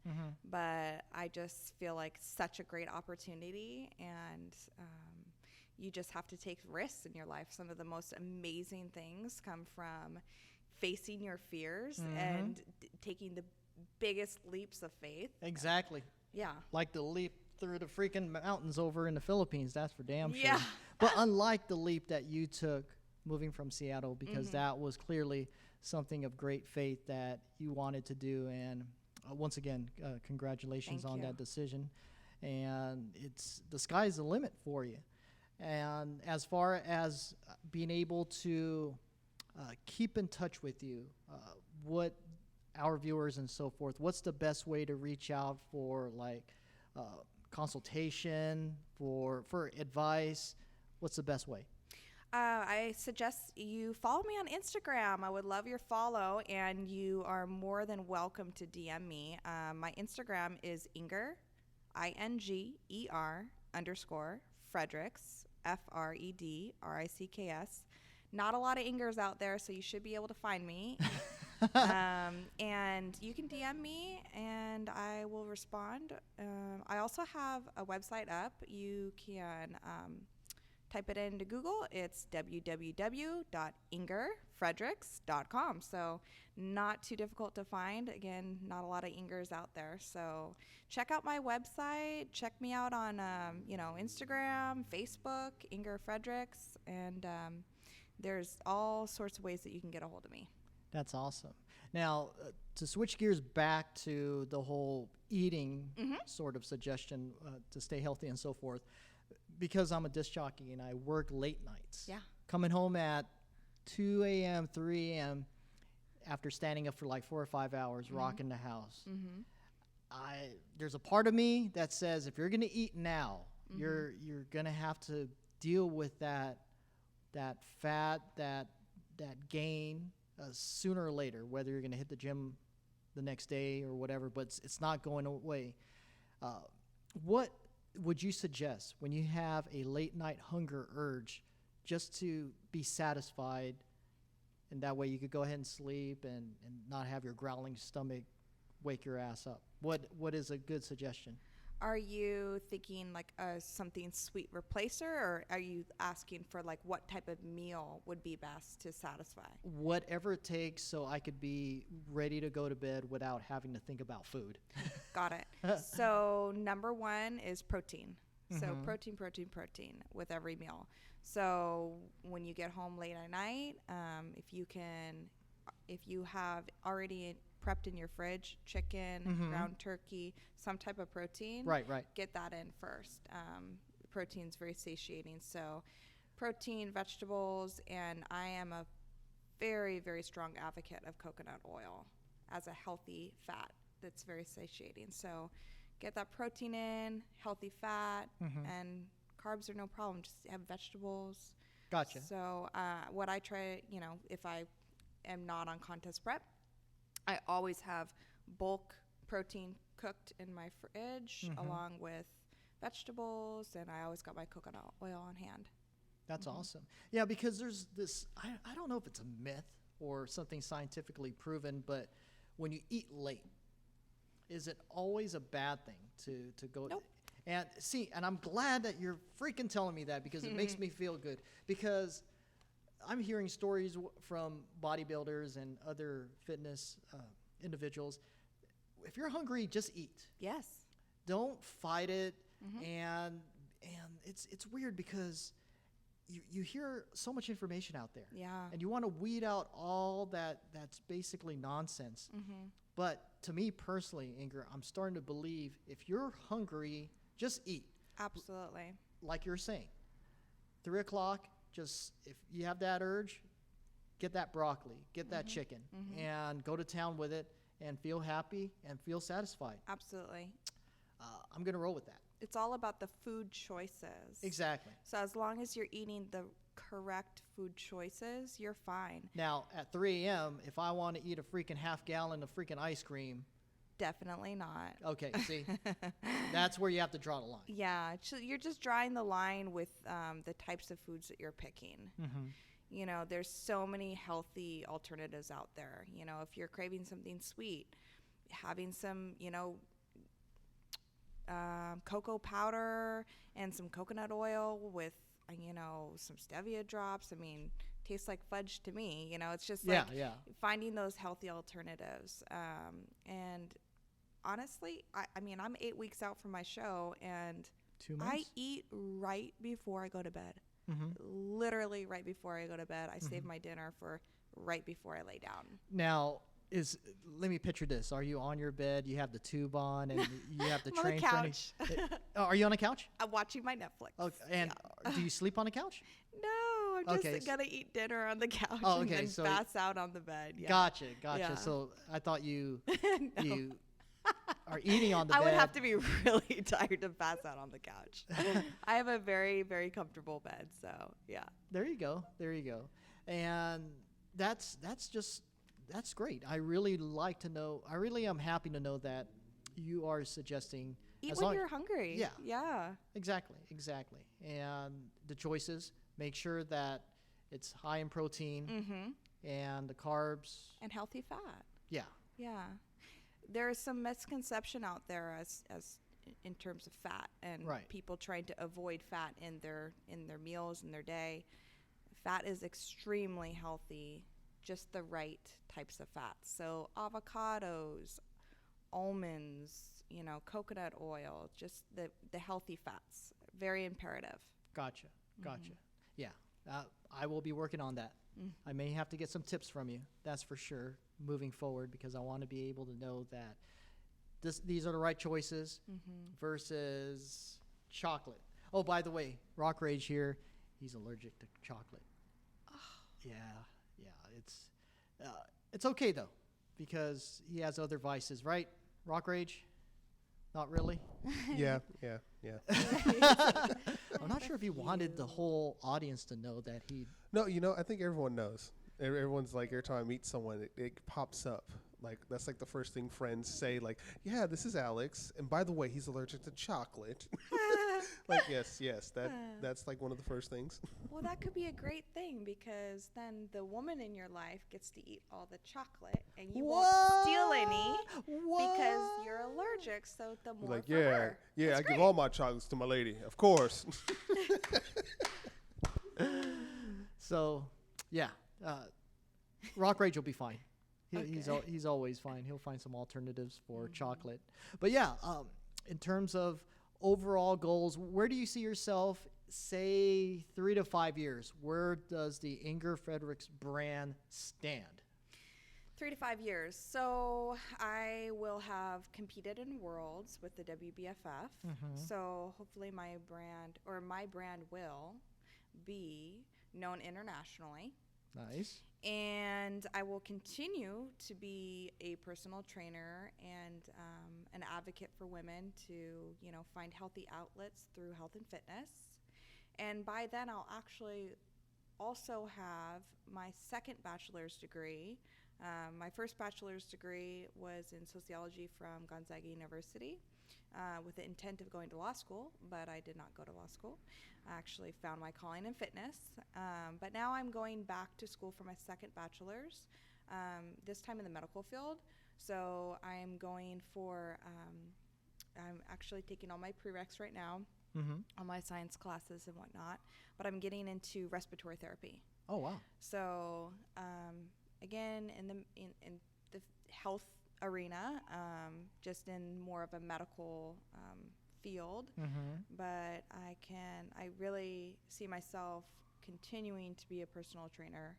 But I just feel like such a great opportunity, and you just have to take risks in your life. Some of the most amazing things come from facing your fears and taking the biggest leaps of faith. Exactly. Yeah. Like the leap through the freaking mountains over in the Philippines, that's for damn sure. Yeah. But unlike the leap that you took moving from Seattle, because that was clearly something of great faith that you wanted to do. And once again, congratulations Thank on you. that decision. And it's the sky's the limit for you. And as far as being able to keep in touch with you, what our viewers and so forth, what's the best way to reach out for consultation, for advice? What's the best way? I suggest you follow me on Instagram. I would love your follow, and you are more than welcome to DM me. My Instagram is Inger, INGER _ Fredricks, FREDRICKS. Not a lot of Ingers out there, so you should be able to find me. And you can DM me and I will respond. I also have a website up. You can type it into Google. It's www.ingerfredricks.com. So not too difficult to find. Again, not a lot of Ingers out there. So check out my website. Check me out on, Instagram, Facebook, Inger Fredricks. And there's all sorts of ways that you can get a hold of me. That's awesome. Now, to switch gears back to the whole eating sort of suggestion to stay healthy and so forth, because I'm a disc jockey and I work late nights. Yeah. Coming home at 2 a.m., 3 a.m. after standing up for like 4 or 5 hours, rocking the house. There's a part of me that says if you're going to eat now, you're going to have to deal with that fat, that gain sooner or later, whether you're going to hit the gym the next day or whatever, but it's not going away. What would you suggest when you have a late night hunger urge just to be satisfied, and that way you could go ahead and sleep and not have your growling stomach wake your ass up? What is a good suggestion? Are you thinking like something sweet replacer, or are you asking for like what type of meal would be best to satisfy? Whatever it takes so I could be ready to go to bed without having to think about food. Got it. So number one is protein. So protein with every meal. So when you get home late at night, if you have already prepped in your fridge, chicken, ground turkey, some type of protein. Right. Get that in first. Protein's very satiating. So protein, vegetables, and I am a very, very strong advocate of coconut oil as a healthy fat that's very satiating. So get that protein in, healthy fat, and carbs are no problem. Just have vegetables. Gotcha. So what I try, if I am not on contest prep, I always have bulk protein cooked in my fridge along with vegetables, and I always got my coconut oil on hand. That's awesome. Yeah, because there's this, I don't know if it's a myth or something scientifically proven, but when you eat late, is it always a bad thing to go? Nope. And see, and I'm glad that you're freaking telling me that, because it makes me feel good, because I'm hearing stories from bodybuilders and other fitness individuals. If you're hungry, just eat. Yes. Don't fight it. And it's weird because you hear so much information out there. Yeah. And you want to weed out all that's basically nonsense. But to me personally, Inger, I'm starting to believe if you're hungry, just eat. Absolutely. Like you're saying, 3 o'clock, just if you have that urge, get that broccoli, get that chicken, and go to town with it and feel happy and feel satisfied. Absolutely. I'm going to roll with that. It's all about the food choices. Exactly. So as long as you're eating the correct food choices, you're fine. Now, at 3 a.m., if I want to eat a freaking half gallon of freaking ice cream. Definitely not. Okay, see, that's where you have to draw the line. Yeah, you're just drawing the line with the types of foods that you're picking. There's so many healthy alternatives out there. If you're craving something sweet, having some, cocoa powder and some coconut oil with, some stevia drops. I mean, tastes like fudge to me. It's just like finding those healthy alternatives. And honestly, I'm 8 weeks out from my show, and 2 months? I eat right before I go to bed. Literally right before I go to bed. I save my dinner for right before I lay down. Now, let me picture this. Are you on your bed? You have the tube on, and you have the I'm train. on the couch. Are you on a couch? I'm watching my Netflix. Okay. And do you sleep on a couch? No, I'm just gonna eat dinner on the couch and then pass out on the bed. Yeah. Gotcha. Yeah. So I thought you No. you are eating on the bed. I would have to be really tired to pass out on the couch. I have a very, very comfortable bed, so yeah. There you go. And that's great. I really like to know. I really am happy to know that you are suggesting eat when you're hungry. Yeah. Exactly. And the choices, make sure that It's high in protein Mm-hmm. and the carbs. And healthy fat. Yeah. Yeah. There is some misconception out there as in terms of fat and Right. people trying to avoid fat in their meals in their day. Fat is extremely healthy, just the right types of fats. So avocados, almonds, coconut oil, just the healthy fats. Very imperative. Gotcha. Yeah. I will be working on that. I may have to get some tips from you. That's for sure moving forward because I want to be able to know that these are the right choices versus chocolate. Oh, by the way, Rock Rage here, he's allergic to chocolate. Yeah. It's okay though because he has other vices, right? Rock Rage? Not really. Yeah. I'm not sure if he wanted the whole audience to know that he. No, I think everyone knows. Everyone's like, every time I meet someone, it pops up. Like, that's like the first thing friends say, like, yeah, this is Alex. And by the way, he's allergic to chocolate. Like, yes, that's like one of the first things. Well, that could be a great thing because then the woman in your life gets to eat all the chocolate and you won't steal any because you're allergic. So the more Like, for yeah, her. I That's give great. all my chocolates to my lady, of course. So, yeah, Rock Rage will be fine. Okay. He's always fine. He'll find some alternatives for chocolate. But yeah, in terms of overall goals, where do you see yourself, say, 3 to 5 years? Where does the Inger Fredricks brand stand? 3 to 5 years. So I will have competed in Worlds with the WBFF. So hopefully my brand will be known internationally. Nice. And I will continue to be a personal trainer and an advocate for women to, find healthy outlets through health and fitness. And by then, I'll actually also have my second bachelor's degree. My first bachelor's degree was in sociology from Gonzaga University with the intent of going to law school, but I did not go to law school. I actually found my calling in fitness. But now I'm going back to school for my second bachelor's, this time in the medical field. So I'm going for, I'm actually taking all my prereqs right now, all my science classes and whatnot, but I'm getting into respiratory therapy. Oh, wow. So again, in the health arena, just in more of a medical field, but I really see myself continuing to be a personal trainer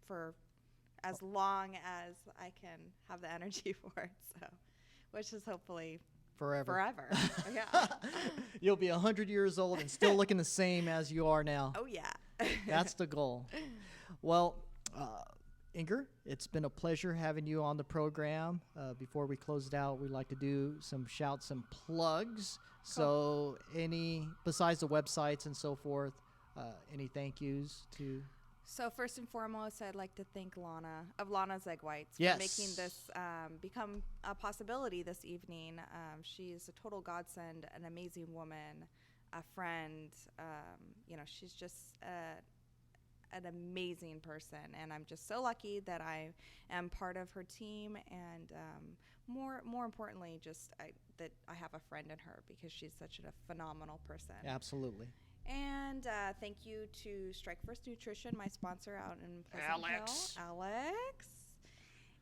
for as long as I can have the energy for it. So, which is hopefully forever. Yeah. You'll be 100 years old and still looking the same as you are now. Oh yeah. That's the goal. Well, Inger, it's been a pleasure having you on the program. Before we close it out, we'd like to do some shouts and plugs. So besides the websites and so forth, any thank yous to? So first and foremost, I'd like to thank Lana of Lana's Egg Whites Yes. for making this become a possibility this evening. She is a total godsend, an amazing woman, a friend. She's just an amazing person, and I'm just so lucky that I am part of her team, and more importantly, that I have a friend in her because she's such a phenomenal person. Absolutely. And thank you to Strike First Nutrition, my sponsor out in Pleasant Alex. Hill, Alex.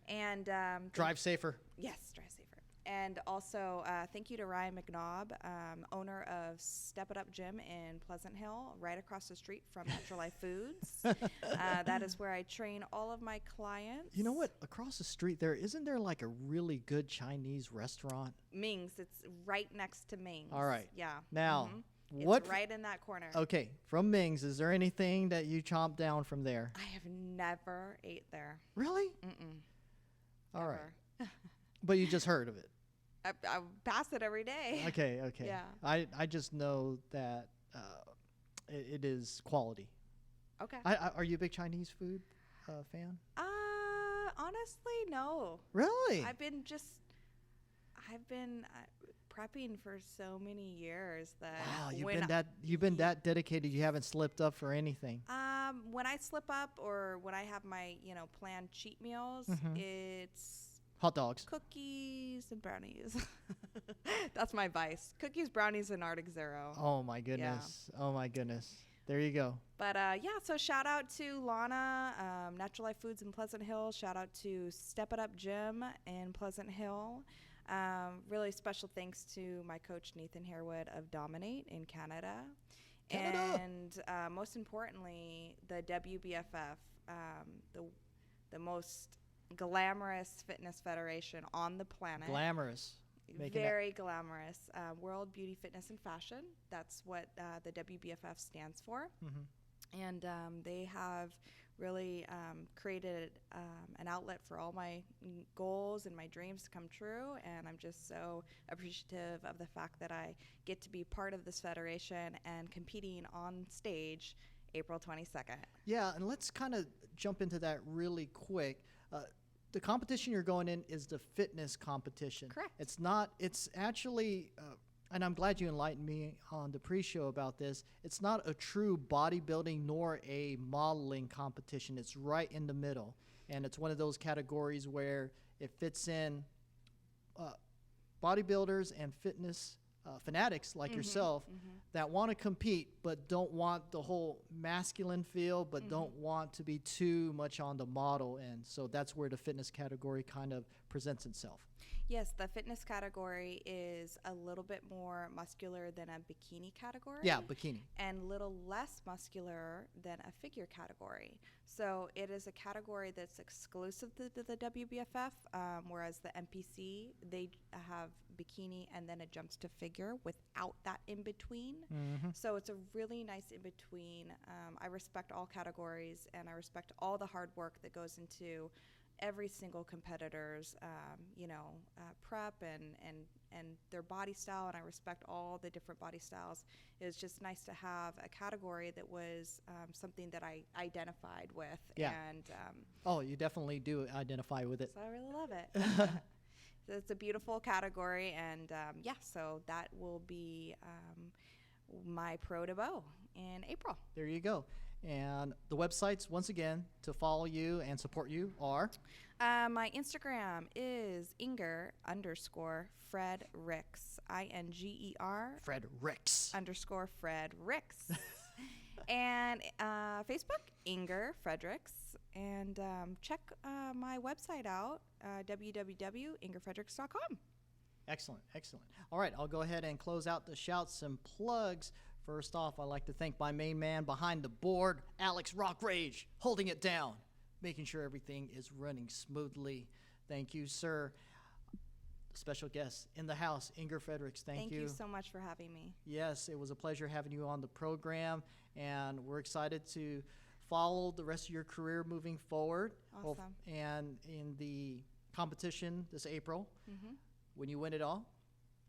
And Drive safer. yes, drive safer. And also thank you to Ryan McNaub, owner of Step It Up Gym in Pleasant Hill, right across the street from Natural Life Foods. That is where I train all of my clients. You know what? Across the street isn't there like a really good Chinese restaurant? Ming's. It's right next to Ming's. All right. Yeah. Now, It's what? right in that corner. Okay, from Ming's, is there anything that you chomp down from there? I have never ate there. Really? Mm-mm. All right. Ever. But you just heard of it. I pass it every day. Okay. Yeah. I just know that it is quality. Okay. Are you a big Chinese food fan? Honestly, no. Really? I've been prepping for so many years that Wow, you've been that dedicated. You haven't slipped up for anything. When I slip up or when I have my, planned cheat meals, it's Hot dogs. cookies and brownies. That's my vice. Cookies, brownies, and Arctic Zero. Oh my goodness. Oh my goodness. There you go. But so shout out to Lana, Natural Life Foods in Pleasant Hill. Shout out to Step It Up Gym in Pleasant Hill. Really special thanks to my coach Nathan Harewood of Dominate in Canada. And most importantly, the WBFF, the most glamorous fitness federation on the planet. Glamorous. Very glamorous. World Beauty, Fitness, and Fashion. That's what the WBFF stands for. And they have really created an outlet for all my goals and my dreams to come true. And I'm just so appreciative of the fact that I get to be part of this federation and competing on stage April 22nd. Yeah, and let's kind of jump into that really quick. The competition you're going in is the fitness competition. Correct. It's actually, and I'm glad you enlightened me on the pre-show about this, it's not a true bodybuilding nor a modeling competition. It's right in the middle. And it's one of those categories where it fits in bodybuilders and fitness fanatics like yourself that want to compete but don't want the whole masculine feel but don't want to be too much on the model end. So that's where the fitness category kind of presents itself. Yes, the fitness category is a little bit more muscular than a bikini category. Yeah, bikini. And a little less muscular than a figure category. So it is a category that's exclusive to the WBFF, whereas the NPC, they have bikini and then it jumps to figure without that in between. So it's a really nice in between. I respect all categories and I respect all the hard work that goes into every single competitor's prep and their body style, and I respect all the different body styles. It was just nice to have a category that was something that I identified with. Yeah. And Oh, you definitely do identify with it. so I really love it. So it's a beautiful category, and so that will be my pro to bow in April. There you go. And the websites, once again, to follow you and support you are? My Instagram is Inger_Fredricks, INGER Fredricks. _Fredricks. And Facebook, Inger Fredricks. And check my website out, www.ingerfredricks.com. Excellent, excellent. All right, I'll go ahead and close out the shouts and plugs. First off, I'd like to thank my main man behind the board, Alex Rock Rage, holding it down, making sure everything is running smoothly. Thank you, sir. Special guest in the house, Inger Fredricks. Thank you. Thank you so much for having me. Yes, it was a pleasure having you on the program, and we're excited to follow the rest of your career moving forward. Awesome. And in the competition this April, when you win it all,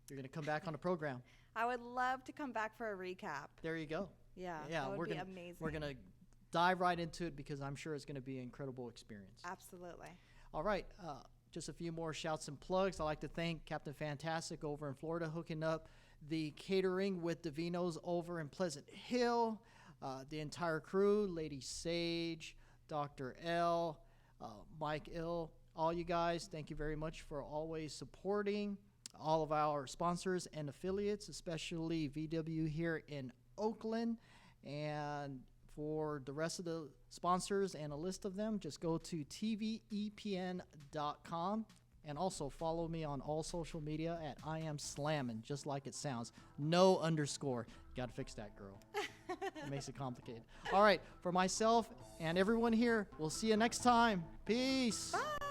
you're going to come back on the program. I would love to come back for a recap. There you go. Yeah, Yeah, that would be amazing. We're going to dive right into it because I'm sure it's going to be an incredible experience. Absolutely. All right, just a few more shouts and plugs. I'd like to thank Captain Fantastic over in Florida hooking up the catering with the Vinos over in Pleasant Hill, the entire crew, Lady Sage, Dr. L, Mike Ill, all you guys, thank you very much for always supporting all of our sponsors and affiliates, especially VW here in Oakland. And for the rest of the sponsors and a list of them, just go to tvepn.com and also follow me on all social media at I am slammin', just like it sounds. No underscore. Got to fix that, girl. It makes it complicated. All right, for myself and everyone here, we'll see you next time. Peace. Bye.